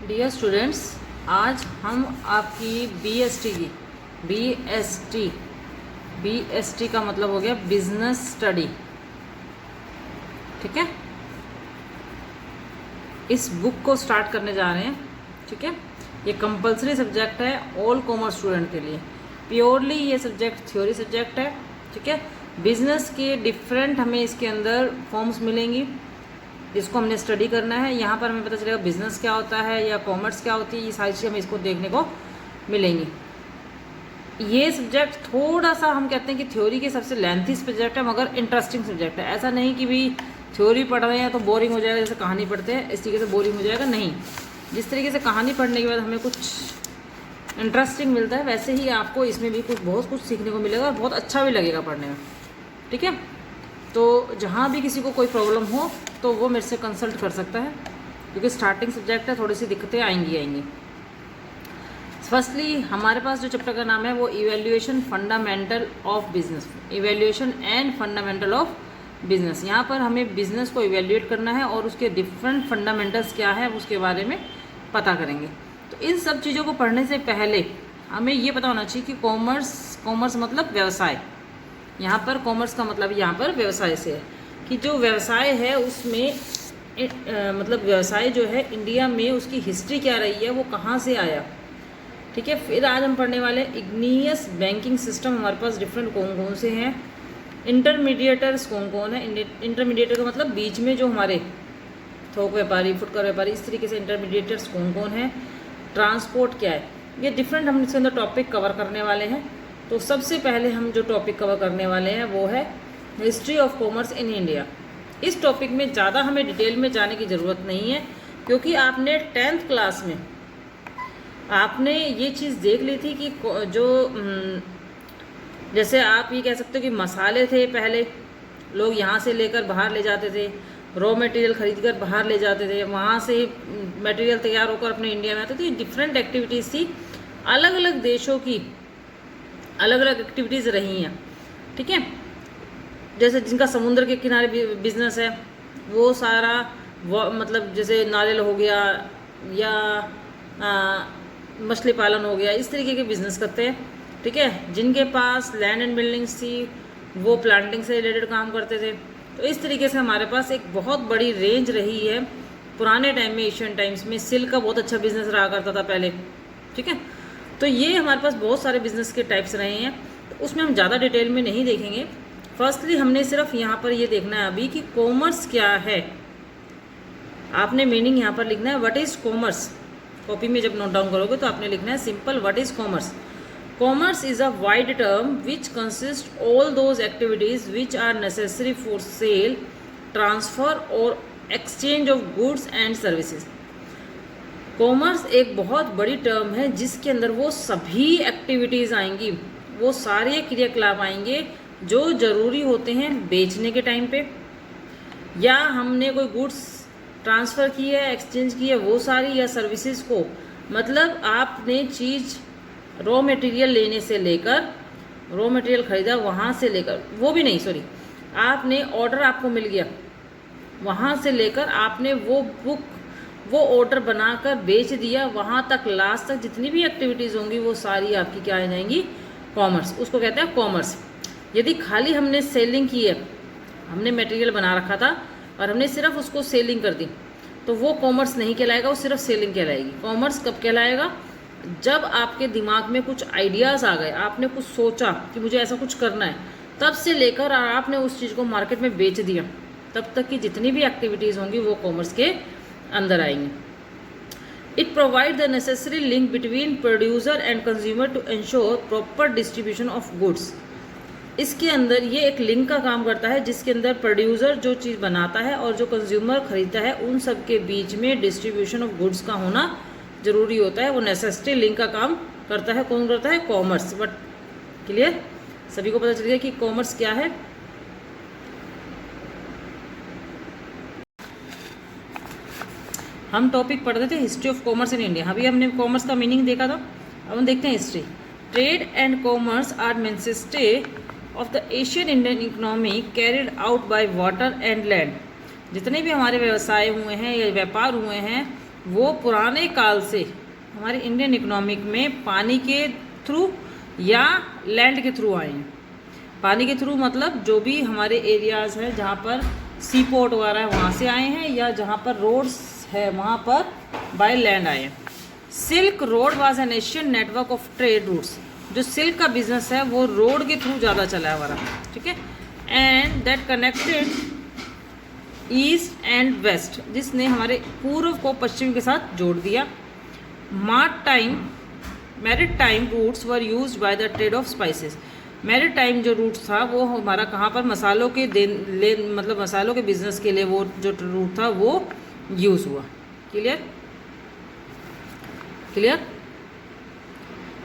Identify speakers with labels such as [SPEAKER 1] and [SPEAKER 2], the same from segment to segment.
[SPEAKER 1] Dear students, आज हम आपकी बीएसटी का मतलब हो गया बिजनेस स्टडी। ठीक है, इस बुक को स्टार्ट करने जा रहे हैं। ठीक है, ये कंपलसरी सब्जेक्ट है ऑल कॉमर्स स्टूडेंट के लिए। प्योरली ये सब्जेक्ट थ्योरी सब्जेक्ट है। ठीक है, बिजनेस के डिफरेंट हमें इसके अंदर फॉर्म्स मिलेंगी जिसको हमने स्टडी करना है। यहाँ पर हमें पता चलेगा बिजनेस क्या होता है या कॉमर्स क्या होती है, ये सारी चीज़ें हमें इसको देखने को मिलेंगी। ये सब्जेक्ट थोड़ा सा हम कहते हैं कि थ्योरी के सबसे लेंथी सब्जेक्ट है मगर इंटरेस्टिंग सब्जेक्ट है। ऐसा नहीं कि भी थ्योरी पढ़ रहे हैं तो बोरिंग हो जाएगा, जैसे कहानी पढ़ते हैं इस तरीके से बोरिंग हो जाएगा, नहीं। जिस तरीके से कहानी पढ़ने के बाद हमें कुछ इंटरेस्टिंग मिलता है वैसे ही आपको इसमें भी बहुत कुछ सीखने को मिलेगा और बहुत अच्छा भी लगेगा पढ़ने में। ठीक है, तो जहाँ भी किसी को कोई प्रॉब्लम हो तो वो मेरे से कंसल्ट कर सकता है, क्योंकि स्टार्टिंग सब्जेक्ट है, थोड़ी सी दिक्कतें आएंगी। फर्स्टली हमारे पास जो चैप्टर का नाम है वो evaluation fundamental of business, evaluation and fundamental of business. यहाँ पर हमें बिजनेस को इवैल्यूएट करना है और उसके डिफरेंट फंडामेंटल्स क्या है उसके बारे में पता करेंगे। तो इन सब चीज़ों को पढ़ने से पहले हमें ये पता होना चाहिए कि कॉमर्स मतलब व्यवसाय। यहाँ पर कॉमर्स का मतलब यहाँ पर व्यवसाय से है कि जो व्यवसाय है उसमें मतलब व्यवसाय जो है इंडिया में उसकी हिस्ट्री क्या रही है, वो कहाँ से आया। ठीक है, फिर आज हम पढ़ने वाले इग्नियस बैंकिंग सिस्टम। हमारे पास डिफरेंट कौन कौन से हैं, इंटरमीडिएटर्स कौन कौन है। इंटरमीडिएटर का मतलब बीच में जो हमारे थोक व्यापारी, फुटकर व्यापारी, इस तरीके से इंटरमीडिएटर्स कौन कौन है। ट्रांसपोर्ट क्या है, ये डिफरेंट हम इसके अंदर टॉपिक कवर करने वाले हैं। तो सबसे पहले हम जो टॉपिक कवर करने वाले हैं वो है history of commerce in India. इस टॉपिक में ज़्यादा हमें डिटेल में जाने की ज़रूरत नहीं है, क्योंकि आपने 10th क्लास में आपने ये चीज़ देख ली थी कि जो जैसे आप ये कह सकते हो कि मसाले थे, पहले लोग यहाँ से लेकर बाहर ले जाते थे, रॉ मटेरियल खरीद कर बाहर ले जाते थे, वहाँ से मटेरियल तैयार होकर अपने इंडिया में आते थे। डिफरेंट एक्टिविटीज़ थी, अलग अलग देशों की अलग अलग एक्टिविटीज़ रही हैं। ठीक है, जैसे जिनका समुद्र के किनारे बिजनेस है वो सारा मतलब जैसे नारियल हो गया या मछली पालन हो गया, इस तरीके के बिजनेस करते हैं। ठीक है, जिनके पास लैंड एंड बिल्डिंग्स थी वो प्लांटिंग से रिलेटेड काम करते थे। तो इस तरीके से हमारे पास एक बहुत बड़ी रेंज रही है। पुराने टाइम में, एशियन टाइम्स में सिल्क का बहुत अच्छा बिजनेस रहा करता था पहले। ठीक है, तो ये हमारे पास बहुत सारे बिजनेस के टाइप्स रहे हैं, तो उसमें हम ज़्यादा डिटेल में नहीं देखेंगे। फर्स्टली हमने सिर्फ यहाँ पर ये देखना है अभी कि कॉमर्स क्या है। आपने मीनिंग यहाँ पर लिखना है व्हाट इज़ कॉमर्स। कॉपी में जब नोट डाउन करोगे तो आपने लिखना है simple what is commerce. Commerce is a wide term which consist all those activities which are necessary for sale, transfer और exchange of goods and services. Commerce एक बहुत बड़ी टर्म है जिसके अंदर वो सभी एक्टिविटीज़ आएंगी, वो सारे क्रियाकलाप आएंगे जो ज़रूरी होते हैं बेचने के टाइम पे, या हमने कोई गुड्स ट्रांसफ़र की है, एक्सचेंज की है, वो सारी, या सर्विसेज को। मतलब आपने चीज़ रॉ मटेरियल लेने से लेकर, रॉ मटेरियल ख़रीदा वहाँ से लेकर, वो भी नहीं सॉरी, आपने ऑर्डर आपको मिल गया वहाँ से लेकर आपने वो ऑर्डर बनाकर बेच दिया, वहाँ तक लास्ट तक जितनी भी एक्टिविटीज़ होंगी वो सारी आपकी क्या आ जाएंगी, कॉमर्स। उसको कहते हैं कॉमर्स। यदि खाली हमने सेलिंग की है, हमने मटेरियल बना रखा था और हमने सिर्फ उसको सेलिंग कर दी, तो वो कॉमर्स नहीं कहलाएगा, वो सिर्फ सेलिंग कहलाएगी। कॉमर्स कब कहलाएगा, जब आपके दिमाग में कुछ आइडियाज़ आ गए, आपने कुछ सोचा कि मुझे ऐसा कुछ करना है, तब से लेकर आपने उस चीज़ को मार्केट में बेच दिया, तब तक की जितनी भी एक्टिविटीज़ होंगी वो कॉमर्स के अंदर आएंगे। It provide the necessary link between producer and consumer to ensure proper distribution of goods. इसके अंदर ये एक लिंक का काम करता है जिसके अंदर प्रोड्यूसर जो चीज़ बनाता है और जो कंज्यूमर खरीदता है, उन सब के बीच में डिस्ट्रीब्यूशन ऑफ गुड्स का होना ज़रूरी होता है। वो नेसेसरी लिंक का काम करता है। कौन करता है, कॉमर्स। बट क्लियर, सभी को पता चल गया कि कॉमर्स क्या है। हम टॉपिक पढ़ रहे थे history of commerce in India. अभी हमने कॉमर्स का मीनिंग देखा था, अब हम देखते हैं history. Trade and commerce are mainstay of the Asian Indian economy carried out by water and land. जितने भी हमारे व्यवसाय हुए हैं या व्यापार हुए हैं वो पुराने काल से हमारे इंडियन इकोनॉमिक में पानी के थ्रू या लैंड के थ्रू आए हैं। पानी के थ्रू मतलब जो भी हमारे एरियाज़ हैं जहाँ पर सी पोर्ट वगैरह है वहाँ से आए हैं, या जहाँ पर रोड्स है वहाँ पर बाय लैंड आए हैं। Silk road was an Asian network of trade routes. जो सिल्क का बिजनेस है वो रोड के थ्रू ज़्यादा चला है हमारा, ठीक है। And that connected east and west, जिसने हमारे पूर्व को पश्चिम के साथ जोड़ दिया। Maritime routes were use by the trade of spices. Maritime जो रूट था वो हमारा कहाँ पर मसालों के मतलब मसालों के बिजनेस के लिए वो जो रूट था वो यूज़ हुआ। क्लियर?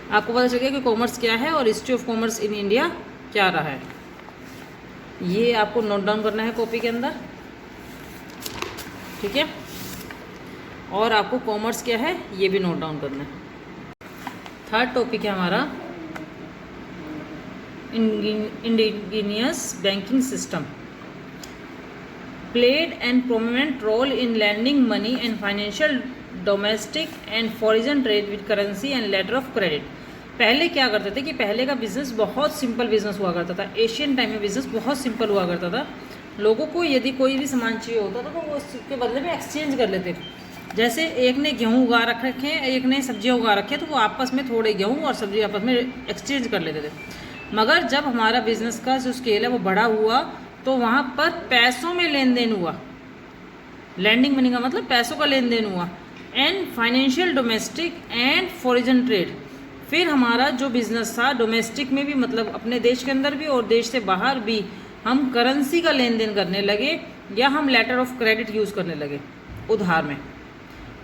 [SPEAKER 1] आपको पता चल गया कि कॉमर्स क्या है और history of commerce in India क्या रहा है। ये आपको नोट डाउन करना है कॉपी के अंदर, ठीक है। और आपको कॉमर्स क्या है ये भी नोट डाउन करना है। थर्ड टॉपिक है हमारा indigenous banking system played an prominent role in lending money and financial domestic and foreign trade with currency and letter of credit. पहले क्या करते थे कि पहले का बिजनेस बहुत सिंपल बिजनेस हुआ करता था। एशियन टाइम में बिजनेस बहुत सिंपल हुआ करता था। लोगों को यदि कोई भी सामान चाहिए होता था तो वो उसके बदले में एक्सचेंज कर लेते। जैसे एक ने गेहूँ उगा रखे हैं, एक ने सब्जियाँ उगा रखी है, तो वो आपस में थोड़े गेहूँ और सब्जी आपस में एक्सचेंज कर लेते थे। मगर जब हमारा बिजनेस का जो स्केल है वो बड़ा हुआ तो वहाँ पर पैसों में लेन देन हुआ। लैंडिंग मनी का मतलब पैसों का लेन देन हुआ। And financial domestic and foreign trade. फिर हमारा जो बिज़नेस था डोमेस्टिक में भी मतलब अपने देश के अंदर भी और देश से बाहर भी हम करेंसी का लेन देन करने लगे, या हम लेटर ऑफ क्रेडिट यूज़ करने लगे उधार में,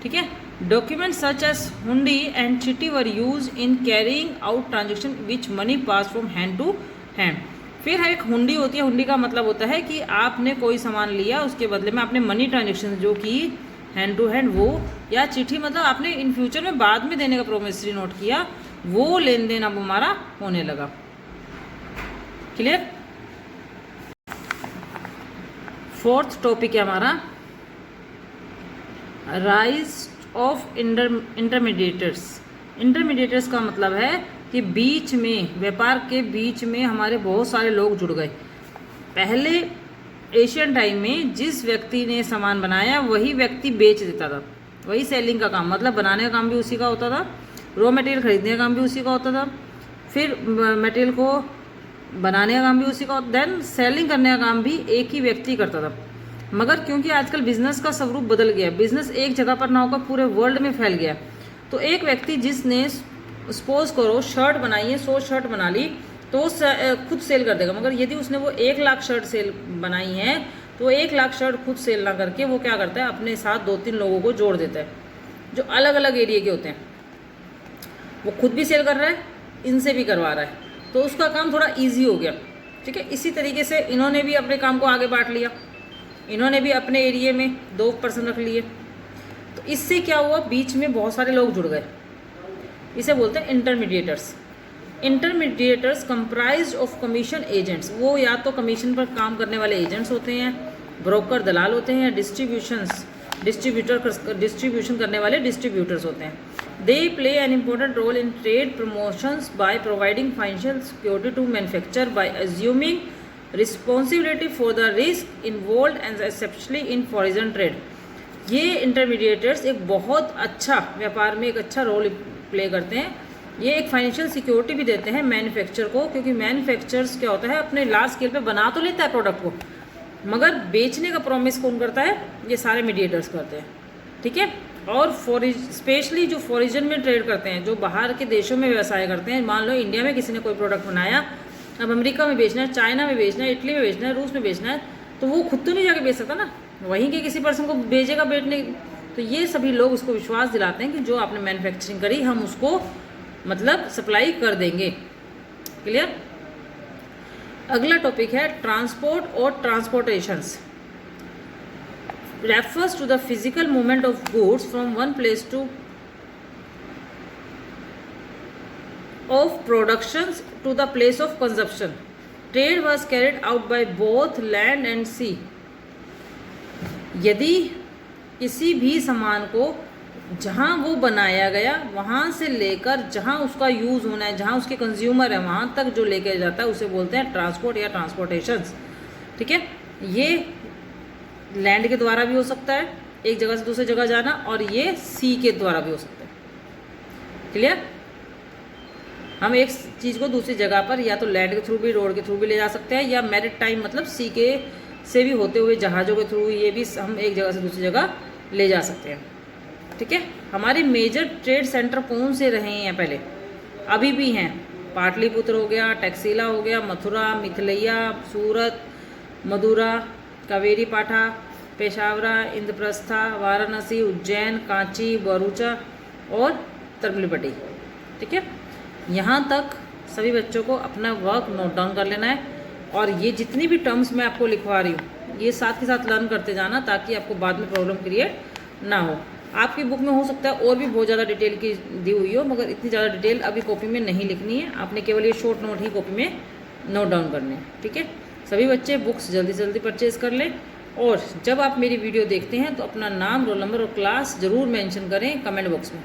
[SPEAKER 1] ठीक है। Document such as hundi and chitthi were used in carrying out transaction which money pass from hand to hand. फिर एक हुंडी होती है। हुंडी का मतलब होता है कि आपने कोई सामान लिया, उसके बदले में आपने मनी ट्रांजेक्शन जो की हैंड टू हैंड वो, या चिट्ठी मतलब आपने इन फ्यूचर में बाद में देने का प्रोमिसरी नोट किया, वो लेन देन अब हमारा होने लगा। क्लियर? फोर्थ टॉपिक है हमारा राइज ऑफ इंटरमीडिएटर्स। इंटरमीडिएटर्स का मतलब है कि बीच में, व्यापार के बीच में हमारे बहुत सारे लोग जुड़ गए। पहले एशियन टाइम में जिस व्यक्ति ने सामान बनाया वही व्यक्ति बेच देता था, वही सेलिंग का काम, मतलब बनाने का काम भी उसी का होता था, रॉ मटेरियल खरीदने का काम भी उसी का होता था, फिर मटेरियल को बनाने का काम भी उसी का, देन सेलिंग करने का काम भी एक ही व्यक्ति करता था। मगर क्योंकि आजकल बिजनेस का स्वरूप बदल गया, बिजनेस एक जगह पर ना होकर पूरे वर्ल्ड में फैल गया, तो एक व्यक्ति जिसने सपोज करो शर्ट बनाई है, 100 शर्ट बना ली, तो वो खुद सेल कर देगा। मगर यदि उसने वो 1 लाख शर्ट सेल बनाई है तो 1 लाख शर्ट खुद सेल ना करके वो क्या करता है, अपने साथ 2-3 लोगों को जोड़ देता है जो अलग अलग एरिया के होते हैं। वो खुद भी सेल कर रहा है, इनसे भी करवा रहा है, तो उसका काम थोड़ा ईजी हो गया, ठीक है। इसी तरीके से इन्होंने भी अपने काम को आगे बांट लिया, इन्होंने भी अपने एरिया में 2 पर्सन रख लिए, तो इससे क्या हुआ, बीच में बहुत सारे लोग जुड़ गए। इसे बोलते हैं इंटरमीडिएटर्स। इंटरमीडिएटर्स कंप्राइज्ड ऑफ कमीशन एजेंट्स। वो या तो कमीशन पर काम करने वाले एजेंट्स होते हैं, ब्रोकर दलाल होते हैं, डिस्ट्रीब्यूशन करने वाले डिस्ट्रीब्यूटर्स होते हैं। They play an important role in trade promotions by providing financial security to manufacture by assuming responsibility for the risk involve and especially in foreign trade. ये इंटरमीडिएटर्स एक बहुत अच्छा व्यापार में एक अच्छा रोल प्ले करते हैं। ये एक फाइनेंशियल सिक्योरिटी भी देते हैं मैन्युफैक्चर को, क्योंकि मैन्युफैक्चरर्स क्या होता है, अपने लार्ज स्केल पे बना तो लेता है प्रोडक्ट को, मगर बेचने का प्रॉमिस कौन करता है, ये सारे मीडिएटर्स करते हैं, ठीक है। और स्पेशली जो फॉरेन में ट्रेड करते हैं, जो बाहर के देशों में व्यवसाय करते हैं, मान लो इंडिया में किसी ने कोई प्रोडक्ट बनाया, अब अमेरिका में बेचना है, चाइना में बेचना है, इटली में बेचना है, रूस में बेचना है, तो वो खुद तो नहीं जाके बेच सकता ना, वहीं के किसी पर्सन को भेजेगा बेचने। तो ये सभी लोग उसको विश्वास दिलाते हैं कि जो आपने मैन्युफैक्चरिंग करी हम उसको मतलब सप्लाई कर देंगे। क्लियर? अगला टॉपिक है ट्रांसपोर्ट और transportations. Refers to the physical movement of goods from one place to of productions to the place of consumption. Trade was carried out by both land and sea. यदि किसी भी सामान को जहाँ वो बनाया गया वहाँ से लेकर जहाँ उसका यूज़ होना है, जहाँ उसके कंज्यूमर है, वहाँ तक जो लेकर जाता है उसे बोलते हैं ट्रांसपोर्ट या ट्रांसपोर्टेशंस। ठीक है, ये लैंड के द्वारा भी हो सकता है, एक जगह से दूसरी जगह जाना, और ये सी के द्वारा भी हो सकता है। क्लियर? हम एक चीज़ को दूसरी जगह पर या तो लैंड के थ्रू भी, रोड के थ्रू भी ले जा सकते हैं, या मैरिट टाइम मतलब सी के से भी होते हुए जहाज़ों के थ्रू ये भी हम एक जगह से दूसरी जगह ले जा सकते हैं। ठीक है, हमारे मेजर ट्रेड सेंटर कौन से रहे हैं पहले, अभी भी हैं? पाटलिपुत्र हो गया, टैक्सिला हो गया, मथुरा, मिथिलैया, सूरत, मदुरा, कावेरी पाठा, पेशावरा, इंद्रप्रस्था, वाराणसी, उज्जैन, कांची, बरूचा और तरमलीपट्टी। ठीक है, यहाँ तक सभी बच्चों को अपना वर्क नोट डाउन कर लेना है, और ये जितनी भी टर्म्स मैं आपको लिखवा रही हूँ ये साथ के साथ लर्न करते जाना, ताकि आपको बाद में प्रॉब्लम क्रिएट ना हो। आपकी बुक में हो सकता है और भी बहुत ज़्यादा डिटेल की दी हुई हो, मगर इतनी ज़्यादा डिटेल अभी कॉपी में नहीं लिखनी है, आपने केवल ये शॉर्ट नोट ही कॉपी में नोट डाउन करने हैं। ठीक है, सभी बच्चे बुक्स जल्दी से जल्दी परचेज़ कर लें, और जब आप मेरी वीडियो देखते हैं तो अपना नाम, रोल नंबर और क्लास ज़रूर मेंशन करें कमेंट बॉक्स में।